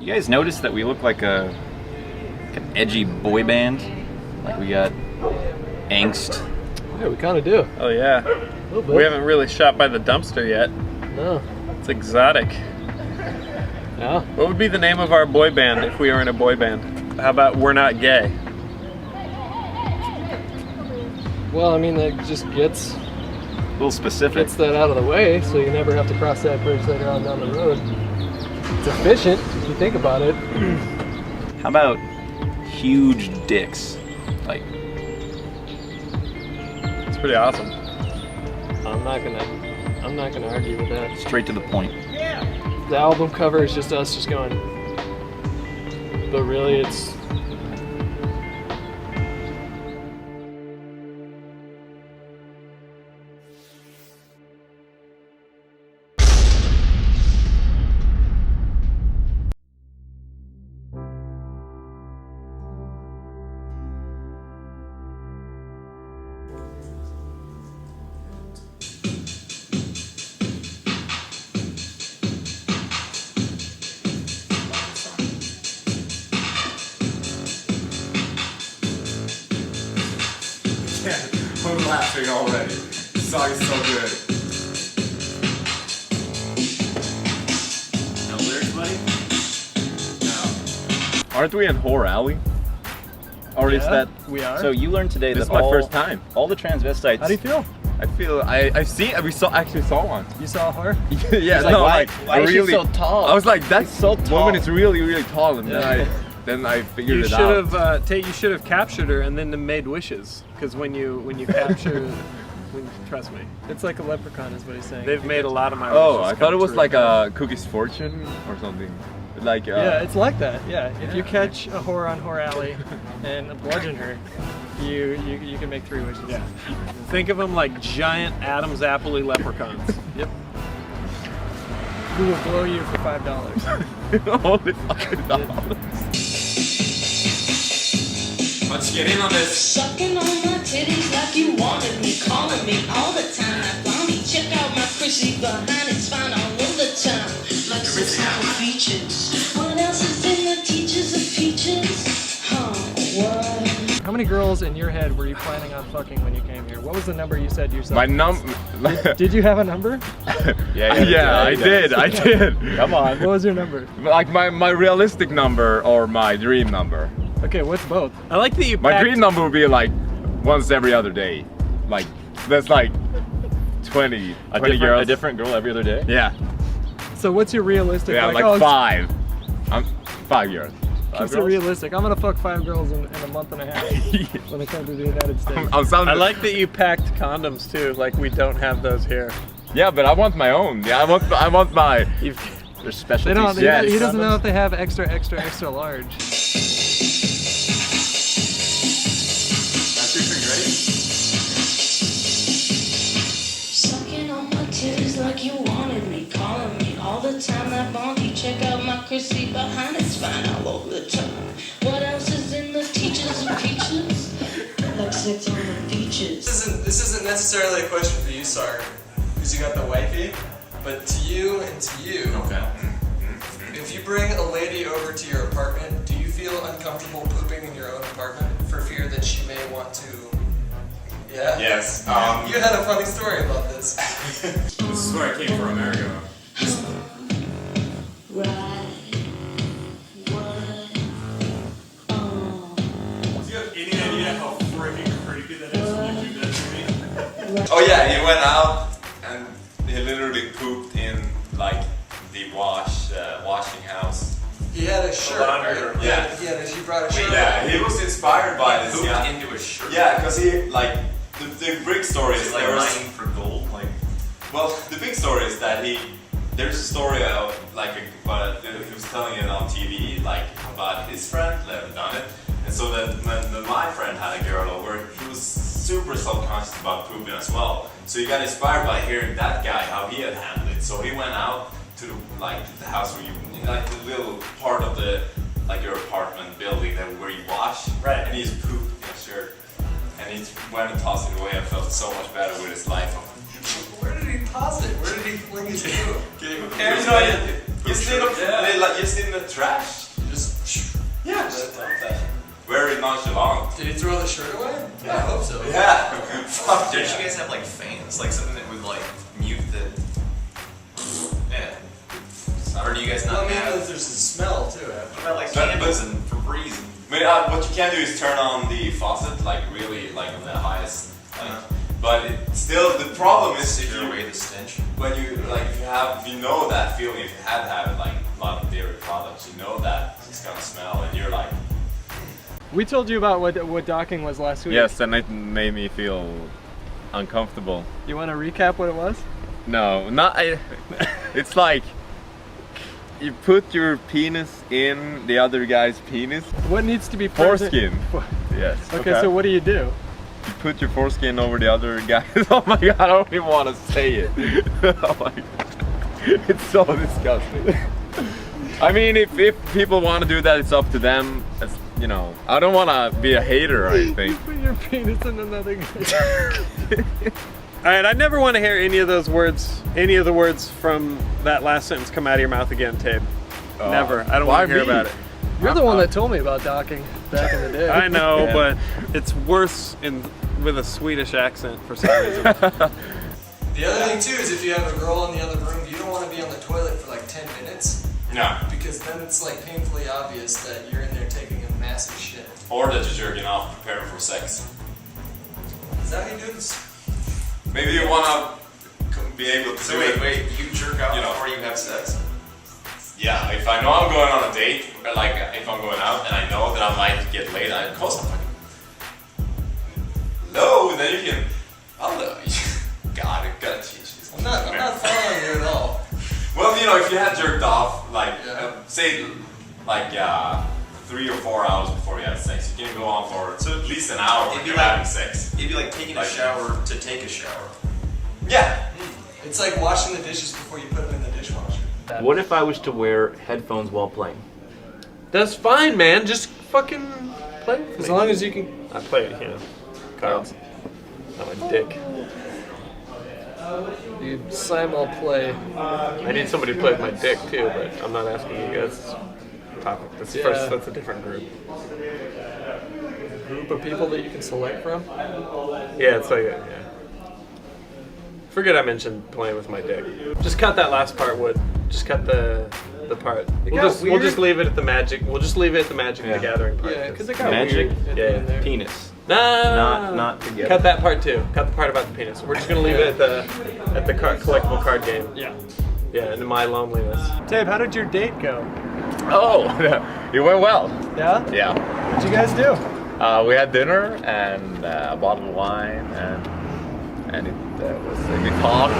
You guys notice that we look like an edgy boy band? Like we got angst. Yeah, we kind of do. Oh yeah. A little bit. We haven't really shot by the dumpster yet. No. It's exotic. Yeah. What would be the name of our boy band if we were in a boy band? How about We're Not Gay? Well, I mean, that just gets A little specific. that out of the way, so you never have to cross that bridge later on down the road. It's efficient if you think about it. How about huge dicks? Like, It's pretty awesome. I'm not gonna argue with that. straight to the point. The album cover is just us just going, but really it's I'm laughing already. The song is so good. No lyrics, buddy? No. Aren't we in Whore Alley? Or is that? we are. So you learned today This that is my all, first time. all the transvestites. How do you feel? I feel actually saw one. You saw her? Yeah, like, no, why- like why is she really so tall? I was like, that so tall. woman is really, really tall, and Yeah. then I figured You it should out. have Tate. You should have captured her and then made wishes. Because when you capture, trust me, It's like a leprechaun is what he's saying. they've made a lot of my Oh, wishes I thought come it was true. like a Cookie's Fortune or something. Like Yeah, it's like that. Yeah, if you catch a whore on Whore Alley and bludgeon her, you can make 3 wishes. Yeah. Think of them like giant Adam's apple-y leprechauns. Yep. Who will blow you for $5? holy fucking dollars. Let's get in on this. Sucking on my titties like you wanted me, calling me all the time. Now, mommy, check out my Chrissy behind, it's fine all the time. Like some features. What else is in the teachers of features? Huh, what? How many girls in your head were you planning on fucking when you came here? What was the number you said yourself? My Did you have a number? Yeah, I did. Come on. What was your number? Like my realistic number or my dream number. Okay, what's both? I like that you My packed, dream number would be like once every other day. Like that's like 20 girls. A different girl every other day? Yeah. So what's your realistic? Yeah, like oh, 5. I'm 5 years. Keep it realistic. I'm gonna fuck 5 girls in a month and a half when I come to the United States. I'm sounding. I like that you packed condoms too. Like we don't have those here. Yeah, but I want my own. Yeah, I want my. There's specialties. They don't. Yes. He doesn't know if they have extra large. Sucking on my titties like you wanted me, calling me all the time. That bonky, check out my Chrissy behind, it's fine all over the time. What else is in the teachers and features? Like sex on the beaches. This isn't necessarily a question for you, Sark, because you got the wifey, but to you and to you. Okay. If you bring a lady over to your apartment, do you feel uncomfortable pooping in your own apartment for fear that she may want to? Yeah? Yes. You had a funny story about this. This is where I came from America. Right. What? Oh. Do you have any idea how freaking creepy that is when you do that to me? Oh yeah, he went out and he literally pooped in like the washing house. He had a shirt. Laundry room. Right? Yeah. He brought a shirt. Yeah, he was inspired by this. Pooped Yeah, into a shirt. yeah, because he like the big story is Like there was, mining for gold. Like, well, the big story is that there's a story of like he was telling it on TV like about his friend that had done it, and so then when my friend had a girl over, he was super self-conscious about pooping as well. So he got inspired by hearing that guy how he had handled it. So he went out to the house where you like the little part of the like your apartment building that where you wash, Right. and he's pooped in a shirt, and he went and tossed it away and felt so much better with his life. Where did he toss it? Where did he fling his poop? Just in the trash. Very nonchalant. Did he throw the shirt away? Yeah. I hope so. Yeah. Fuck Don't yeah. you guys have like fans? Like something that would like mute the. Yeah. Or do you guys not Well, I mean, have? there's a smell too. What about like But- candles and Febreze? I mean, what you can do is turn on the faucet, like really, like on the highest. Like, but it, still, the problem is if Steer you away the stench. when you like if you know that feeling, if you had to have like a lot of dairy products, you know that it's gonna smell, and you're like, We told you about what docking was last week. Yes, and it made me feel uncomfortable. You want to recap what it was? No, not. It's like you put your penis in the other guy's penis. What needs to be present? Foreskin. Yes. Okay, so what do you do? You put your foreskin over the other guy's. Oh my god, I don't even want to say it. Oh my god. It's so disgusting. I mean, if people want to do that, it's up to them. It's, you know, I don't want to be a hater or anything. Put your penis in another guy. All right, I never want to hear any of those words, any of the words from that last sentence come out of your mouth again, Tejb. Never. I don't want to hear about it. You're the one that told me about docking back in the day. I know, Yeah. but it's worse with a Swedish accent for some reason. The other thing too is if you have a girl in the other room, you don't want to be on the toilet for like 10 minutes no. because then it's like painfully obvious that you're in there taking a massive shit. Or that you're jerking off, preparing for sex. Is that how you do this? Maybe you wanna be able to So do it. wait, you jerk out You know. before you have sex? Yeah, if I know I'm going on a date, or like if I'm going out and I know that I might get late, of course I'm like, hello, then you can, hello. God, I gotta teach this. I'm not following you at all. Well, you know, if you had jerked off, like, Yeah. say, like 3 or 4 hours before you had sex, you can go on for at least an hour when It'd be you're like- having sex. It'd be like taking a Like- shower to take a shower. Yeah. It's like washing the dishes before you put them in the dishwasher. What if I was to wear headphones while playing? That's fine, man. Just fucking play with me. As long as you can. I play it, you know, cards. Not my dick. You simul play. I need somebody to play with my dick too, but I'm not asking you guys. Topic. That's Yeah. first. That's a different group. Group of people that you can select from. Yeah, it's like yeah. Forget I mentioned playing with my dick. Just cut that last part, Wood. Just cut the part. We'll got just weird. leave it at the magic. We'll just leave it at the Magic Yeah. the Gathering part. Yeah, because it got Magic? weird. At Yeah, the end there. Penis. No, Not together. Cut that part too. Cut the part about the penis. We're just gonna leave it at the collectible card game. Yeah. Yeah, and my loneliness. Tejb, how did your date go? Oh, it went well. Yeah? Yeah. What'd you guys do? We had dinner and a bottle of wine, and it was we talked.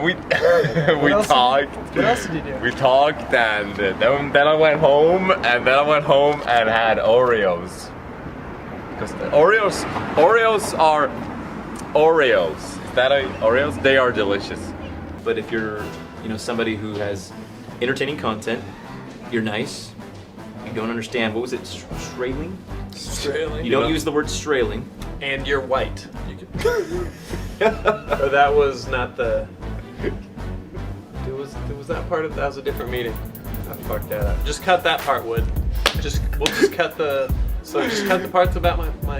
We else talked. What else did you do? We talked, and then I went home, and had Oreos. Because Oreos are Oreos. Is that Oreos? They are delicious. But if you're, somebody who has entertaining content, you're nice. You don't understand. What was it? Strailing? Strailing. You don't use the word strailing. And you're white. Or that was not the. Was that part of that was a different meeting? I fucked that up. Just cut that part, Wood. We'll just cut the. So just cut the parts about my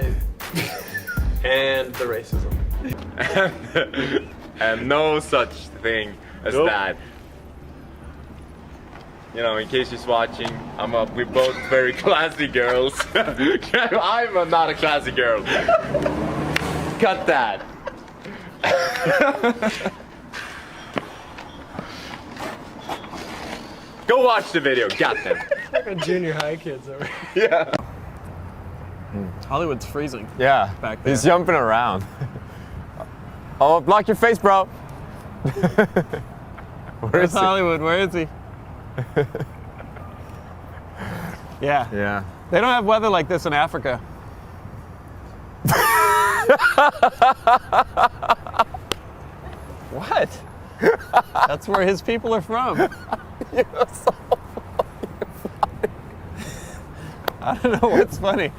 and the racism. And no such thing as Nope. that. In case she's watching, we're both very classy girls. I'm not a classy girl. Cut that. Go watch the video, goddamn. Like junior high kids over here. Yeah. Hollywood's freezing. Yeah. Back there. He's jumping around. Oh, block your face, bro. Where's Hollywood? Where is he? Yeah. Yeah. They don't have weather like this in Africa. What? That's where his people are from. I don't know what's funny.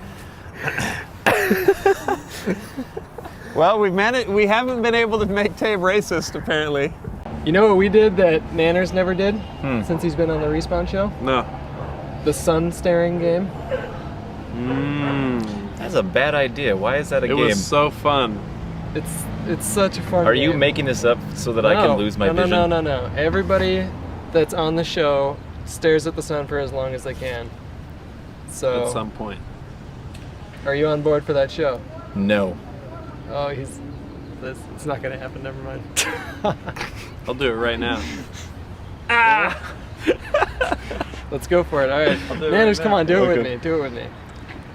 Well, we haven't been able to make Tejb racist, apparently. You know what we did that Nanners never did since he's been on the Respawn show? No. The sun staring game. That's a bad idea. Why is that a game? It was so fun. It's such a fun Are game. you making this up so that I can lose my vision? No. Everybody that's on the show stares at the sun for as long as they can. So At some point. Are you on board for that show? No. Oh, it's not gonna happen. Never mind. I'll do it right now. Let's go for it. All right, do it Nanners, right come now. on, do it with me. Do it with me.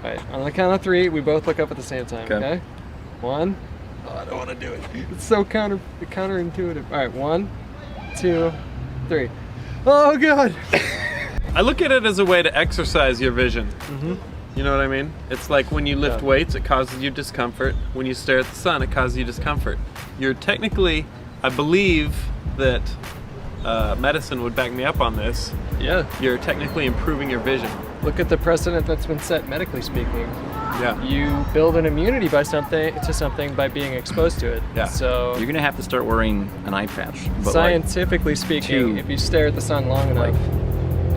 All right, on the count of 3, we both look up at the same time. Okay. 1. Oh, I don't want to do it. It's so counterintuitive. All right, 1, 2, 3. Oh God. I look at it as a way to exercise your vision. You know what I mean? It's like when you lift weights, it causes you discomfort. When you stare at the sun, it causes you discomfort. You're technically, I believe that medicine would back me up on this. Yeah. You're technically improving your vision. Look at the precedent that's been set medically speaking. Yeah. You build an immunity by something by being exposed to it. Yeah. So You're gonna have to start wearing an eye patch. But scientifically speaking, if you stare at the sun long enough,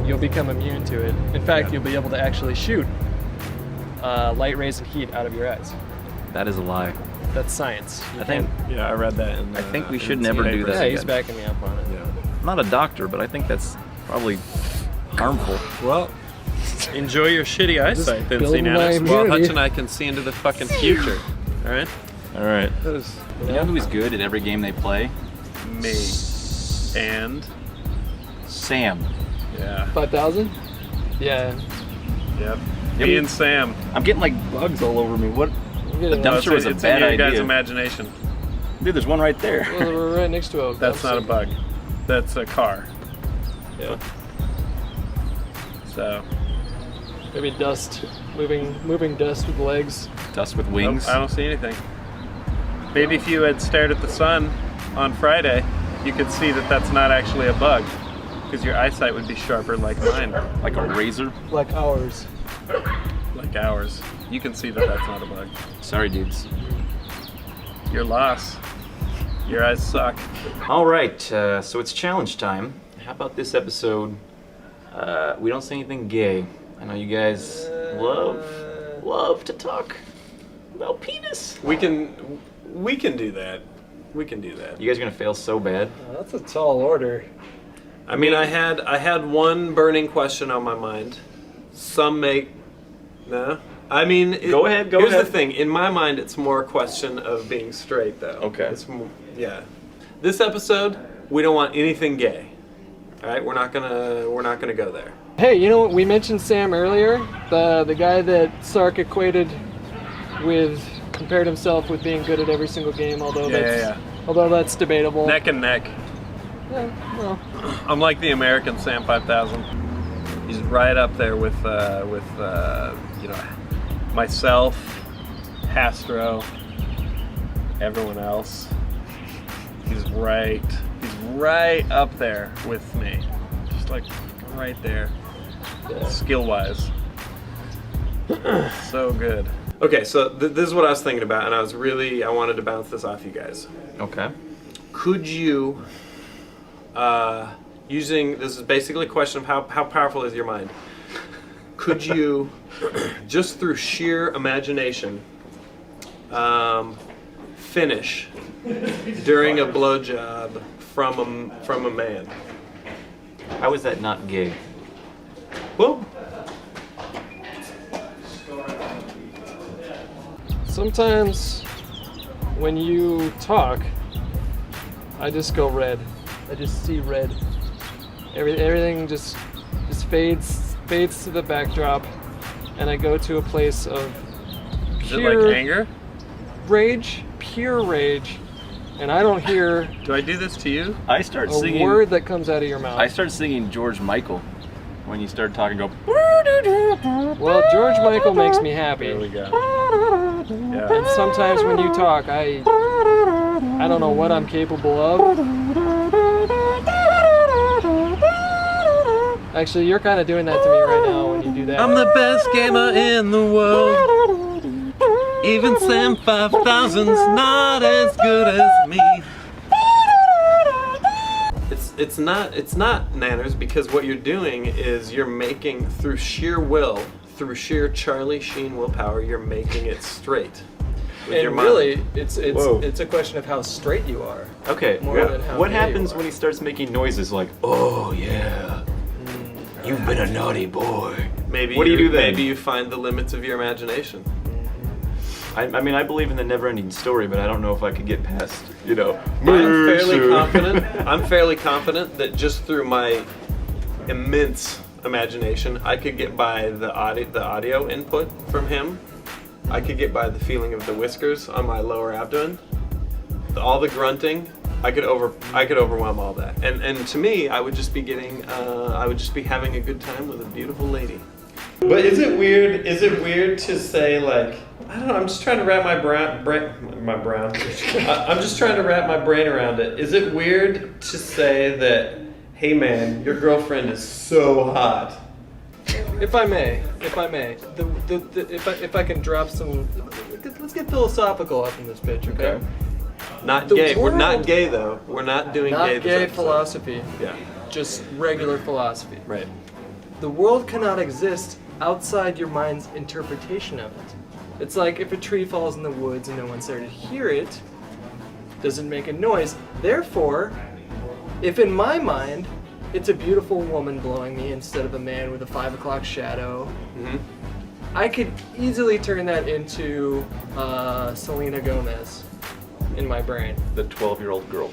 you'll become immune to it. In fact, you'll be able to actually shoot light rays and heat out of your eyes. that is a lie. That's science. Yeah, I read that. I think we should never do that. Yeah, he's again. backing me up on it. Yeah. I'm not a doctor, but I think that's probably harmful. Well, enjoy your shitty eyesight then, building my SeaNanners. While immunity. Hutch and I can see into the fucking future. All right? All right. That is, You know who's good at every game they play? Me. And? Sam. Yeah. 5,000? Yeah. Yep. Me and Sam. I'm getting like bugs all over me. What? The getting dumpster was a it's bad in your idea. guys' imagination. Dude, there's one right there. Well, we're right next to a That's not a bug. That's a car. Yeah. So. Maybe dust. Moving dust with legs. Dust with wings. Nope, I don't see anything. Maybe if you had stared at the sun on Friday, you could see that that's not actually a bug, because your eyesight would be sharper like mine. Like a razor? Like ours. Like ours. You can see that that's not a bug. Sorry, dudes. Your loss. Your eyes suck. All right, so it's challenge time. How about this episode? We don't say anything gay. I know you guys love to talk about penis. We can do that. We can do that. You guys are gonna fail so bad. That's a tall order. I mean, I had one burning question on my mind. Some make no. I mean, Go ahead. Here's the thing. In my mind, it's more a question of being straight, though. Okay. It's more, yeah. This episode, we don't want anything gay. All right, we're not gonna go there. Hey, you know what? We mentioned Sam earlier, the guy that Sark equated with, compared himself with being good at every single game, although that's debatable. Neck and neck. Yeah, well, I'm like the American Sam 5000. He's right up there with you know, myself, Hastro, everyone else. He's right up there with me, just like right there, skill-wise. So good. Okay, so this is what I was thinking about, and I wanted to bounce this off you guys. Okay. Could you, using, this is basically a question of how powerful is your mind, could you, just through sheer imagination, finish during a blowjob from a man? How is that not gay? Well, sometimes when you talk, I just go red. I just see red. Everything just fades to the backdrop, and I go to a place of is it pure like anger? rage, pure rage, and I don't hear Do I do this to you? I start a singing. word that comes out of your mouth. I start singing George Michael when you start talking. Go. Well, George Michael makes me happy. There we go. Yeah. And sometimes when you talk, I don't know what I'm capable of. Actually, you're kind of doing that to me right now when you do that. I'm the best gamer in the world. Even Sam 5000's not as good as me. it's not nanners, because what you're doing is you're making, through sheer will, through sheer Charlie Sheen willpower, you're making it straight. With your And mind. really, it's Whoa. it's a question of how straight you are. Okay, More than how what gay you happens are. when he starts making noises like, oh yeah, you've been a naughty boy? Maybe What do you do then? Maybe you find the limits of your imagination. I mean, I believe in the never-ending story, but I don't know if I could get past, I'm fairly confident. I'm fairly confident that just through my immense imagination, I could get by the audio input from him. I could get by the feeling of the whiskers on my lower abdomen, all the grunting. I could overwhelm all that, and to me, I would just be having a good time with a beautiful lady. But is it weird? Is it weird to say, like, I don't know, I'm just trying to wrap my I'm just trying to wrap my brain around it. Is it weird to say that, hey man, your girlfriend is so hot? If I may, if I can drop some, let's get philosophical up in this bitch, okay? Not The gay. We're not world- gay though. We're not doing Not gay. gay this episode. philosophy, Yeah. just regular philosophy. Right. The world cannot exist outside your mind's interpretation of it. It's like if a tree falls in the woods and no one's there to hear it, doesn't make a noise. Therefore, if in my mind it's a beautiful woman blowing me instead of a man with a 5 o'clock shadow, I could easily turn that into Selena Gomez in my brain. The 12-year-old girl.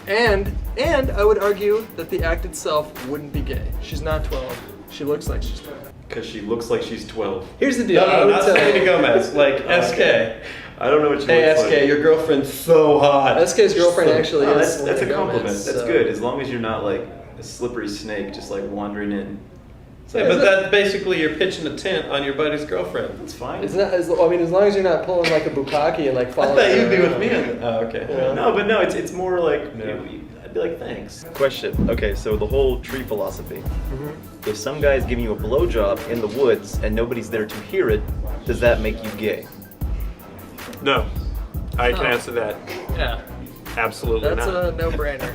And I would argue that the act itself wouldn't be gay. She's not 12. She looks like she's 12. Because she looks like she's 12. Here's the deal. I No, would not tell- Selena Gomez. Like SK. I don't know what you Hey look SK, like. your girlfriend's so hot. SK's girlfriend actually Oh, is that's a Selena compliment. Gomez, That's so- good, as long as you're not like a slippery snake just like wandering in. Yeah, but that's basically you're pitching a tent on your buddy's girlfriend. That's fine. It's not. As long as you're not pulling like a bukkake and like I following. thought you'd be her with me. around. Oh, okay. Yeah. No, it's more like, Yeah. I'd be like, thanks. Question. Okay, so the whole tree philosophy. If some guy's giving you a blowjob in the woods and nobody's there to hear it, does that make you gay? No, I can Oh. answer that. Yeah, Absolutely that's not. a no-brainer.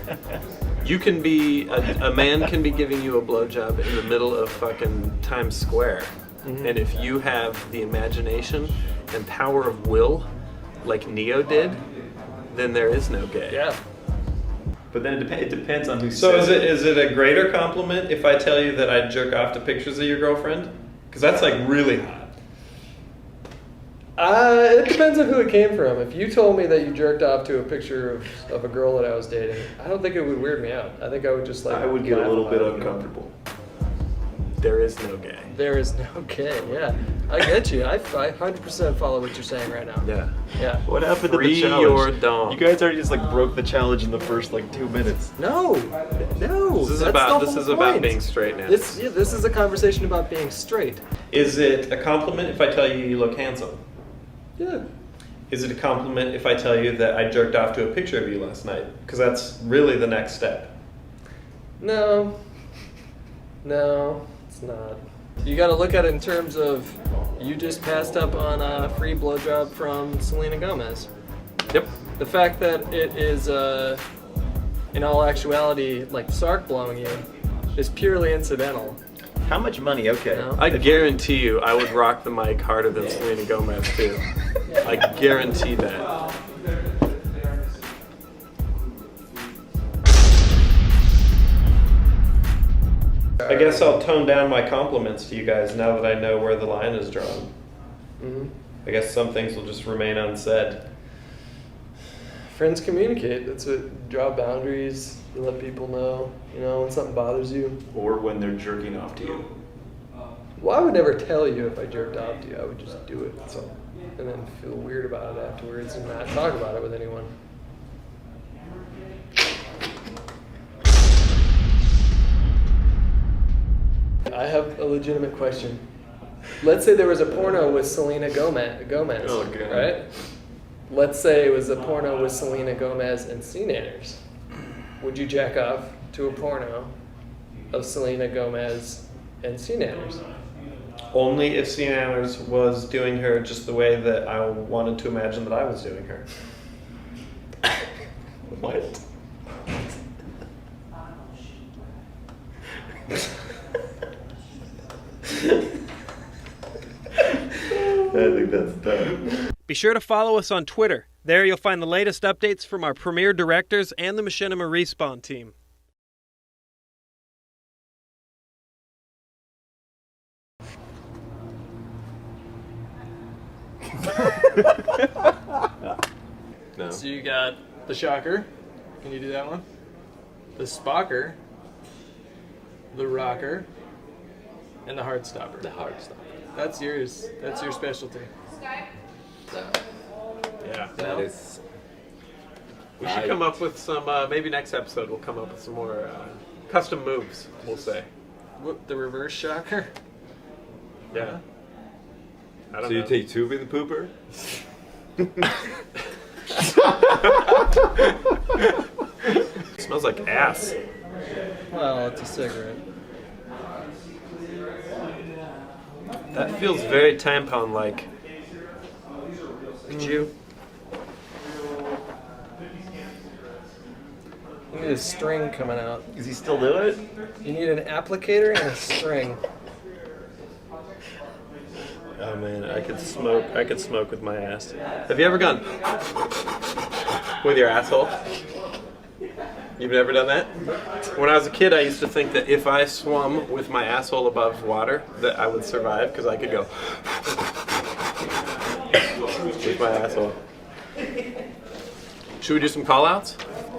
You can be a man can be giving you a blowjob in the middle of fucking Times Square, and if you have the imagination and power of will, like Neo did, then there is no gay. Yeah. But then it depends on who So says is it a greater compliment if I tell you that I jerk off to pictures of your girlfriend? Because that's like really hot. It depends on who it came from. If you told me that you jerked off to a picture of a girl that I was dating, I don't think it would weird me out. I think I would just like. I would get a laugh little bit about it. uncomfortable. There is no gay. There is no gay. Yeah, I get you. I 100% follow what you're saying right now. Yeah. Yeah. What happened Free to the challenge? your dong. You guys already just like broke the challenge in the first like 2 minutes. No. This is that's about the this whole is about point. being straight now. This is a conversation about being straight. Is it a compliment if I tell you you look handsome? Yeah. Is it a compliment if I tell you that I jerked off to a picture of you last night? Because that's really the next step. No, it's not. You got to look at it in terms of you just passed up on a free blowjob from Selena Gomez. Yep. The fact that it is, in all actuality, like Sark blowing you, is purely incidental. How much money? Okay. No? I guarantee you I would rock the mic harder than Selena Gomez too. I guarantee that. I guess I'll tone down my compliments to you guys now that I know where the line is drawn. I guess some things will just remain unsaid. Friends communicate. That's it. Draw boundaries. You let people know. You know when something bothers you. Or when they're jerking off to you. Well, I would never tell you if I jerked off to you. I would just do it, and then feel weird about it afterwards and not talk about it with anyone. I have a legitimate question. Let's say there was a porno with Selena Gomez, Oh, God. right? Let's say it was a porno with Selena Gomez and SeaNanners. Would you jack off to a porno of Selena Gomez and SeaNanners? Only if SeaNanners was doing her just the way that I wanted to imagine that I was doing her. What? Dude, that's dumb. Be sure to follow us on Twitter. There you'll find the latest updates from our premier directors and the Machinima Respawn team. No. So you got the shocker. Can you do that one? The spocker, the rocker, and the hard stopper. The hard stopper. That's yours. That's your specialty. Yeah. That is. We should come up with some, maybe next episode we'll come up with some more custom moves, we'll say. What, the reverse shocker? Yeah. I don't So you know. take Tube in the pooper? It smells like ass. Well, it's a cigarette. That feels very tampon-like. Could you? You need a string coming out. Is he still doing it? You need an applicator and a string. Oh man, I could smoke with my ass. Have you ever gone with your asshole? You've never done that? When I was a kid, I used to think that if I swum with my asshole above water, that I would survive because I could go with my asshole. Should we do some call-outs?